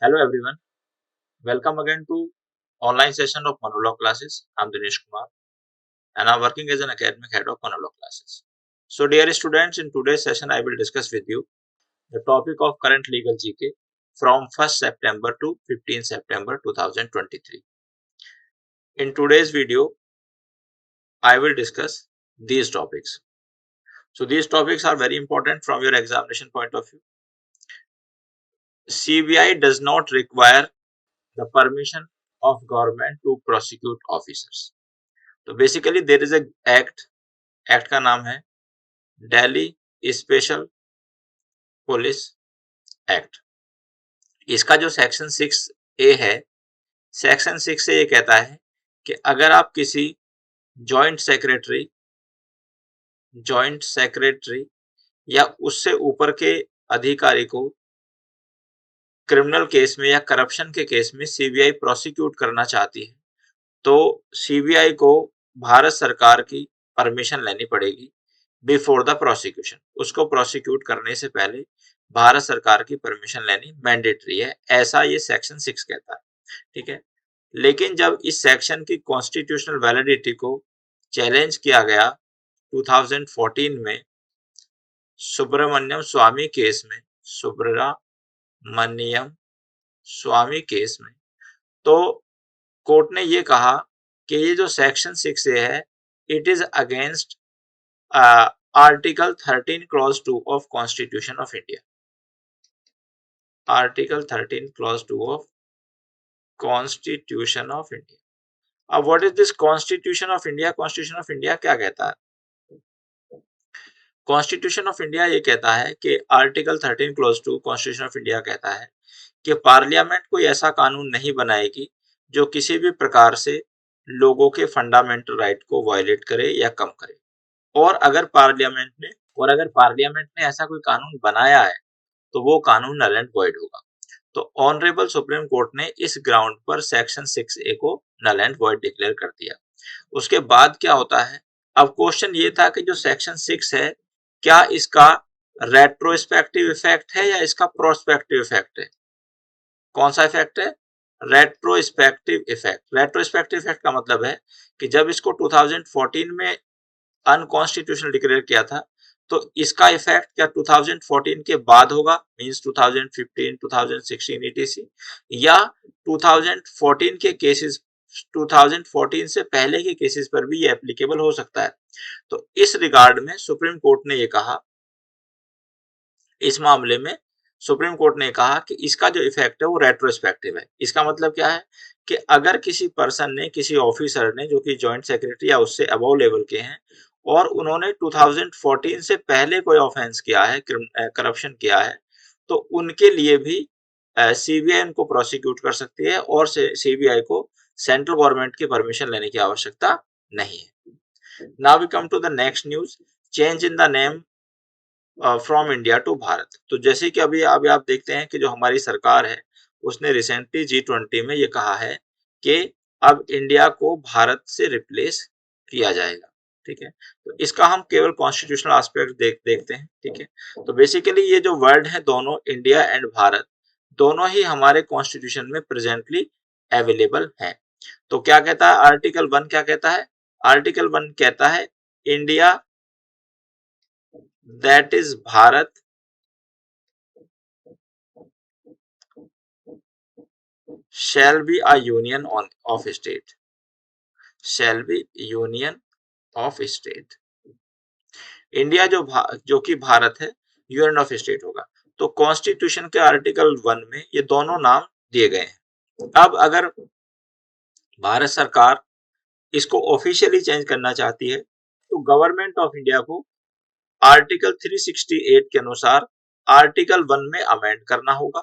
Hello everyone, welcome again to online session of monologue classes. I'm Dinesh Kumar and I'm working as an academic head of monologue classes. So dear students, in today's session I will discuss with you the topic of current legal GK from 1st September to 15th September 2023. In today's video, I will discuss these topics. So these topics are very important from your examination point of view. CBI does not require the permission of government to prosecute officers. तो basically there is act का नाम है Delhi special police act. इसका जो section 6A है, section 6 से ये कहता है कि अगर आप किसी जॉइंट सेक्रेटरी या उससे ऊपर के अधिकारी को क्रिमिनल केस में या करप्शन के केस में सीबीआई प्रोसिक्यूट करना चाहती है तो सीबीआई को भारत सरकार की परमिशन लेनी पड़ेगी बिफोर द प्रोसिक्यूशन। उसको प्रोसिक्यूट करने से पहले भारत सरकार की परमिशन लेनी मैंडेटरी है, ऐसा ये सेक्शन 6 कहता है। ठीक है, लेकिन जब इस सेक्शन की कॉन्स्टिट्यूशनल वैलिडिटी को चैलेंज किया गया 2014 में सुब्रमण्यम स्वामी केस में तो कोर्ट ने ये कहा कि ये जो सेक्शन 6A है it is against article 13 clause 2 of constitution of India. Article 13 clause 2 of constitution of India. अब what is this constitution of India? Constitution of India क्या कहता है? कॉन्स्टिट्यूशन ऑफ इंडिया ये कहता है कि article 13 clause 2 constitution of India कहता है कि पार्लियामेंट कोई ऐसा कानून नहीं बनाएगी जो किसी भी प्रकार से लोगों के फंडामेंटल राइट को वायलेट करे या कम करे। और अगर पार्लियामेंट ने ऐसा कोई कानून बनाया है तो वो कानून नल एंड वॉइड होगा। तो ऑनरेबल सुप्रीम कोर्ट ने इस ग्राउंड पर सेक्शन 6A को नल एंड वॉइड डिक्लेयर कर दिया। उसके बाद क्या होता है? अब क्वेश्चन ये था कि जो सेक्शन 6 है क्या इसका रेट्रोस्पेक्टिव इफेक्ट है या इसका प्रोस्पेक्टिव इफेक्ट है? कौन सा इफेक्ट है? Retrospective effect. रेट्रोस्पेक्टिव इफेक्ट का मतलब है कि जब इसको 2014 में अनकॉन्स्टिट्यूशनल डिक्लेयर किया था तो इसका इफेक्ट क्या 2014 के बाद होगा, मींस 2015, 2016 etc, या 2014 के केसेस 2014 से पहले के केसेस पर भी ये एप्लीकेबल हो सकता है। तो इस रिगार्ड में सुप्रीम कोर्ट ने ये कहा, इस मामले में सुप्रीम कोर्ट ने कहा कि इसका जो इफेक्ट है वो रेट्रोस्पेक्टिव है। इसका मतलब क्या है कि अगर किसी पर्सन ने, किसी ऑफिसर ने जो कि जॉइंट सेक्रेटरी या उससे अबव लेवल के हैं और उन्होंने 2014 से पहले कोई ऑफेंस किया है, करप्शन किया है, तो उनके लिए भी सीबीआई उनको प्रोसिक्यूट कर सकती है और सीबीआई को सेंट्रल गवर्नमेंट की परमिशन लेने की आवश्यकता नहीं है। Now we come to the next news, change in the name from India to Bharat. तो जैसे कि अभी आप देखते हैं कि जो हमारी सरकार है उसने रिसेंटली G20 में ये कहा है कि अब इंडिया को भारत से रिप्लेस किया जाएगा। ठीक है, तो इसका हम केवल कॉन्स्टिट्यूशनल एस्पेक्ट देखते हैं। ठीक है, तो बेसिकली ये जो वर्ड है दोनों, इंडिया एंड भारत, दोनों ही हमारे कॉन्स्टिट्यूशन में प्रेजेंटली अवेलेबल है। तो क्या कहता है आर्टिकल 1? क्या कहता है? आर्टिकल 1 कहता है India, that is Bharat, shall be a union of state, shall be union of state। India जो कि भारत है यूनियन ऑफ स्टेट होगा। तो कॉन्स्टिट्यूशन के आर्टिकल 1 में ये दोनों नाम दिए गए हैं। अब अगर भारत सरकार इसको ऑफिशियली चेंज करना चाहती है तो गवर्नमेंट ऑफ इंडिया को आर्टिकल 368 के अनुसार आर्टिकल 1 में अमेंड करना होगा,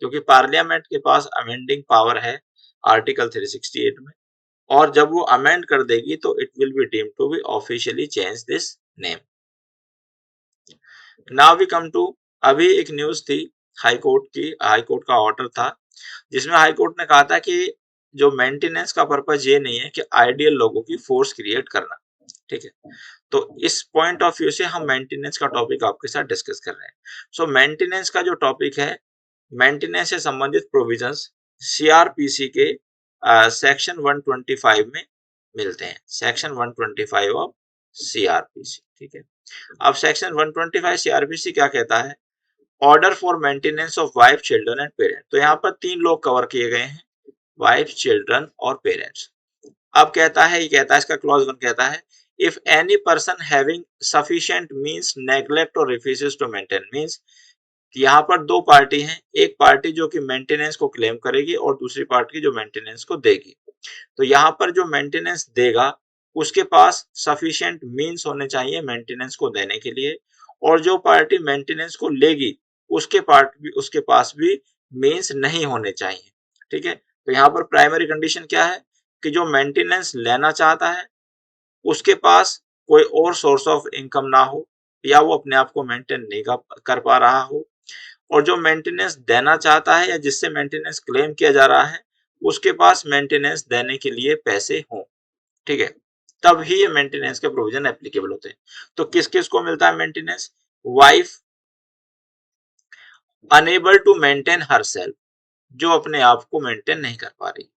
क्योंकि पार्लियामेंट के पास अमेंडिंग पावर है आर्टिकल 368 में, और जब वो अमेंड कर देगी तो it will be deemed to be officially change this name. Now we come to, अभी एक न्यूज थी हाई कोर्ट का ऑर्डर था जिसमें हाई कोर्ट ने कहा था कि जो मेंटेनेंस का पर्पज ये नहीं है कि आइडियल लोगों की फोर्स क्रिएट करना। ठीक है, तो इस पॉइंट ऑफ व्यू से हम मेंटेनेंस का टॉपिक आपके साथ डिस्कस कर रहे हैं। सो मेंटेनेंस का जो टॉपिक है मेंटेनेंस से संबंधित प्रोविजंस सीआरपीसी के सेक्शन 125 में मिलते हैं, सेक्शन 125 ऑफ सीआरपीसी। ठीक है, अब सेक्शन 125 सीआरपीसी क्या कहता है? Order for maintenance of wife, children and parent. तो यहाँ पर 3 लोग कवर किए गए हैं, वाइफ, चिल्ड्रन और पेरेंट्स। अब कहता है, ये कहता है, इसका क्लॉज 1 कहता है, if any person having sufficient means neglect और रिफ्यूजेस टू मेंटेन, मींस यहाँ पर दो पार्टी हैं, एक पार्टी जो कि मेंटेनेंस को क्लेम करेगी और दूसरी पार्टी जो मेंटेनेंस को देगी। तो यहाँ पर जो मेंटेनेंस देगा उसके पास सफिशिएंट मींस होने चाहिए मेंटेनेंस को देने के लिए, और जो पार्टी मेंटेनेंस को लेगी उसके पास भी मींस नहीं होने चाहिए। ठीक है, तो यहाँ पर प्राइमरी कंडीशन क्या है कि जो मेंटेनेंस लेना चाहता है उसके पास कोई और सोर्स ऑफ इनकम ना हो, या वो अपने आप को मेंटेन नहीं कर पा रहा हो, और जो मेंटेनेंस देना चाहता है या जिससे मेंटेनेंस क्लेम किया जा रहा है उसके पास मेंटेनेंस देने के लिए पैसे हों। ठीक है, तब ही ये मेंटेनेंस के प्रोविजन एप्लीकेबल होते हैं। तो किस किस को मिलता है maintenance? Wife unable to maintain herself, जो अपने आप को मेंटेन नहीं कर पा रही।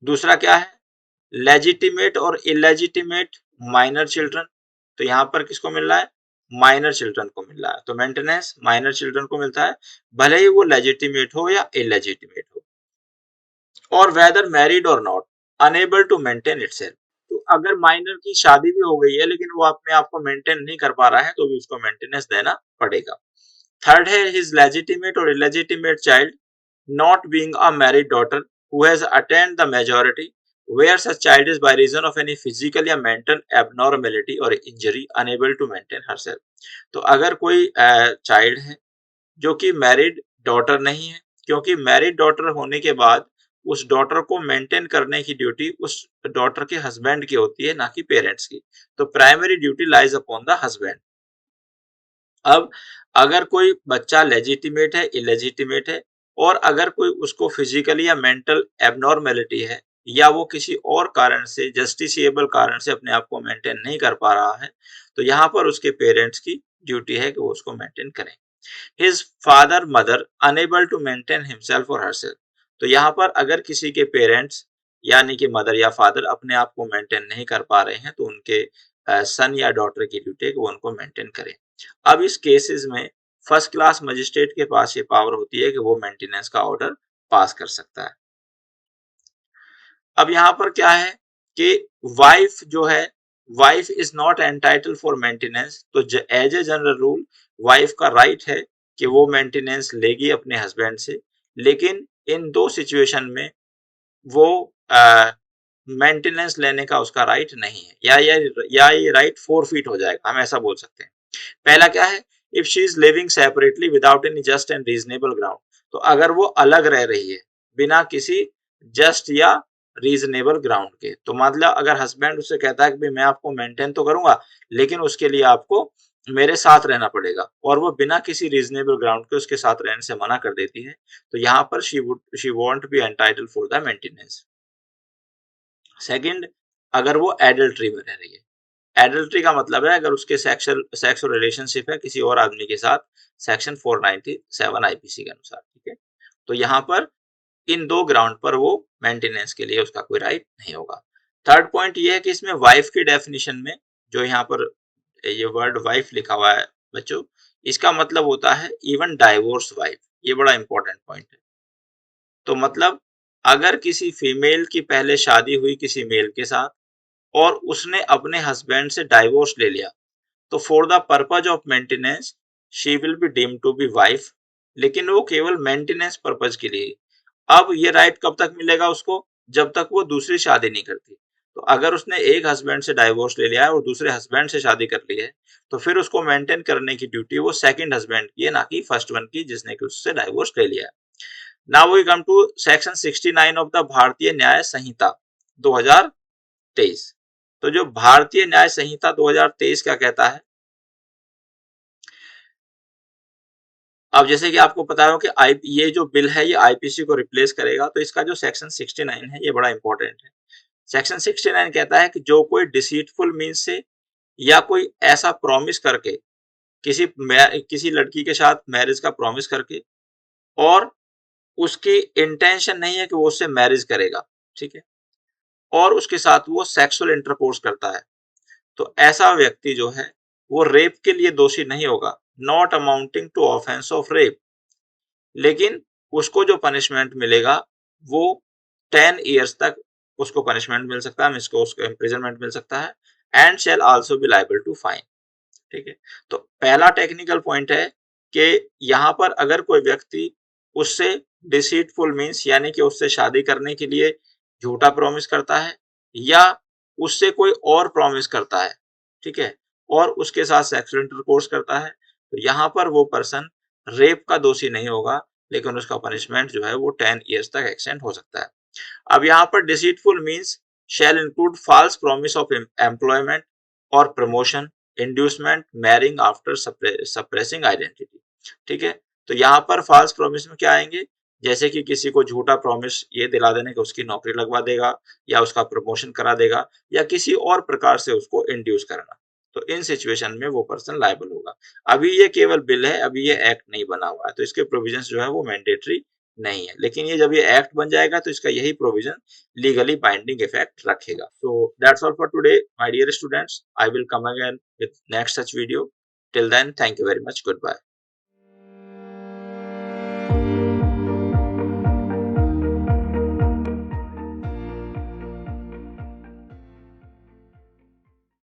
दूसरा क्या है? लेजिटिमेट और इलेजिटिमेट माइनर चिल्ड्रन। तो यहां पर किसको मिल रहा है? माइनर चिल्ड्रन को मिल रहा है। तो मेंटेनेंस माइनर चिल्ड्रन को मिलता है, भले ही वो लेजिटिमेट हो या इलेजिटिमेट हो। और वेदर मैरिड और not, unable to maintain itself. तो अगर माइनर की शादी भी हो गई है लेकिन वो अपने आप को मेंटेन नहीं कर पा रहा है तो भी उसको मेंटेनेंस देना पड़ेगा। थर्ड है हिज लेजिटिमेट और illegitimate child not being a married daughter who has attained the majority, where such child is by reason of any physical या mental abnormality or injury unable to maintain herself। तो अगर कोई child है जो कि married daughter नहीं है, क्योंकि मैरिड डॉटर होने के बाद उस डॉटर को मेंटेन करने की ड्यूटी उस डॉटर के हस्बैंड की होती है, ना कि पेरेंट्स की। तो primary duty lies upon the husband. अब अगर कोई बच्चा लेजिटिमेट है, इलेजिटिमेट है, और अगर कोई उसको फिजिकली या मेंटल एबनॉर्मेलिटी है, या वो किसी और कारण से, जस्टिसिएबल कारण से अपने आप को मेंटेन नहीं कर पा रहा है, तो यहाँ पर उसके पेरेंट्स की ड्यूटी है कि वो उसको मेंटेन करें। His father mother unable to maintain himself और हरसेल्फ। तो यहाँ पर अगर किसी के पेरेंट्स यानी कि मदर या फादर अपने आप को मेंटेन नहीं कर पा रहे हैं तो उनके सन या डॉटर की ड्यूटी है कि वो उनको मेंटेन करें। अब इस केसेस में फर्स्ट क्लास मजिस्ट्रेट के पास ये पावर होती है कि वो मेंटेनेंस का ऑर्डर पास कर सकता है। अब यहाँ पर क्या है कि वाइफ जो है, wife is not entitle for maintenance. तो as a general rule wife का राइट है कि वो मेंटेनेंस लेगी अपने हस्बैंड से, लेकिन इन दो सिचुएशन में वो मेंटेनेंस लेने का उसका राइट नहीं है, या ये राइट फोरफीट हो जाएगा, हम ऐसा बोल सकते हैं। पहला क्या है? If she is living separately without any just and reasonable ground. तो अगर वो अलग रह रही है बिना किसी जस्ट या रीजनेबल ग्राउंड के, तो मतलब अगर हस्बैंड उससे कहता है कि मैं आपको मेंटेन तो करूंगा लेकिन उसके लिए आपको मेरे साथ रहना पड़ेगा, और वो बिना किसी रीजनेबल ग्राउंड के उसके साथ रहने से मना कर देती है, तो यहाँ पर she won't be entitle for the maintenance. Second, अगर वो एडल्ट्री में रह रही है। एडल्ट्री का मतलब है अगर उसके सेक्स और रिलेशनशिप है किसी और आदमी के साथ, सेक्शन 497 आईपीसी के अनुसार। ठीक है, तो यहाँ पर इन दो ग्राउंड पर वो मेंटेनेंस के लिए उसका कोई राइट नहीं होगा। थर्ड पॉइंट ये है कि इसमें वाइफ की डेफिनेशन में जो यहाँ पर ये वर्ड वाइफ लिखा हुआ है बच्चों, इसका मतलब होता है इवन डाइवोर्स वाइफ। ये बड़ा इंपॉर्टेंट पॉइंट है। तो मतलब अगर किसी फीमेल की पहले शादी हुई किसी मेल के साथ और उसने अपने हस्बैंड से डाइवोर्स ले लिया, तो for the purpose of maintenance she will be deemed to be wife, लेकिन वो केवल मेंटेनेंस पर्पज के लिए। अब ये राइट कब तक मिलेगा उसको? जब तक वो दूसरी शादी नहीं करती। तो अगर उसने एक हस्बैंड से डाइवोर्स ले लिया है और दूसरे हस्बैंड से शादी कर ली है, तो फिर उसको मेंटेन करने की ड्यूटी वो सेकंड हस्बैंड की है, ना कि फर्स्ट वन की जिसने कि उससे डाइवोर्स ले लिया है। Now we come to section 69 of the Bharatiya Nyaya संहिता 2023। तो जो भारतीय न्याय संहिता 2023 क्या कहता है? अब जैसे कि आपको पता हो कि ये जो बिल है ये आईपीसी को रिप्लेस करेगा, तो इसका जो सेक्शन 69 है ये बड़ा इंपॉर्टेंट है। सेक्शन 69 कहता है कि जो कोई डिसीटफुल मीन्स से या कोई ऐसा प्रॉमिस करके किसी लड़की के साथ मैरिज का प्रॉमिस करके और उसकी इंटेंशन नहीं है कि वो उससे मैरिज करेगा, ठीक है, और उसके साथ वो सेक्सुअल इंटरकोर्स करता है, तो ऐसा व्यक्ति जो है वो रेप के लिए दोषी नहीं होगा, not amounting to offence of rape. लेकिन उसको जो पनिशमेंट मिलेगा वो 10 years तक उसको पनिशमेंट मिल सकता है, उसको इम्प्रिजनमेंट मिल सकता है, and shall also be liable to fine. ठीक है, तो पहला टेक्निकल पॉइंट है कि यहाँ पर अगर कोई व्यक्ति उससे डिसीटफुल मीन्स यानी कि उससे शादी करने के लिए झूठा प्रॉमिस करता है, या उससे कोई और प्रॉमिस करता है, ठीक है, और उसके साथ सेक्सुअल इंटरकोर्स करता है, तो यहाँ पर वो पर्सन रेप का दोषी नहीं होगा, लेकिन उसका पनिशमेंट जो है वो 10 years तक एक्सटेंड हो सकता है। अब यहाँ पर deceitful means shall include false promise of employment और promotion, inducement, marrying after suppressing identity. ठीक है, तो यहाँ पर फॉल्स प्रॉमिस में क्या आएंगे, जैसे कि किसी को झूठा प्रॉमिस ये दिला देने कि उसकी नौकरी लगवा देगा, या उसका प्रमोशन करा देगा, या किसी और प्रकार से उसको इंड्यूस करना, तो इन सिचुएशन में वो पर्सन लायबल होगा। अभी ये केवल बिल है, अभी ये एक्ट नहीं बना हुआ है, तो इसके प्रोविजंस जो है वो मैंडेटरी नहीं है, लेकिन ये जब ये एक्ट बन जाएगा तो इसका यही प्रोविजन लीगली बाइंडिंग इफेक्ट रखेगा। So that's all for today my dear students, I will come again with next such video. Till then, thank you very much, good bye.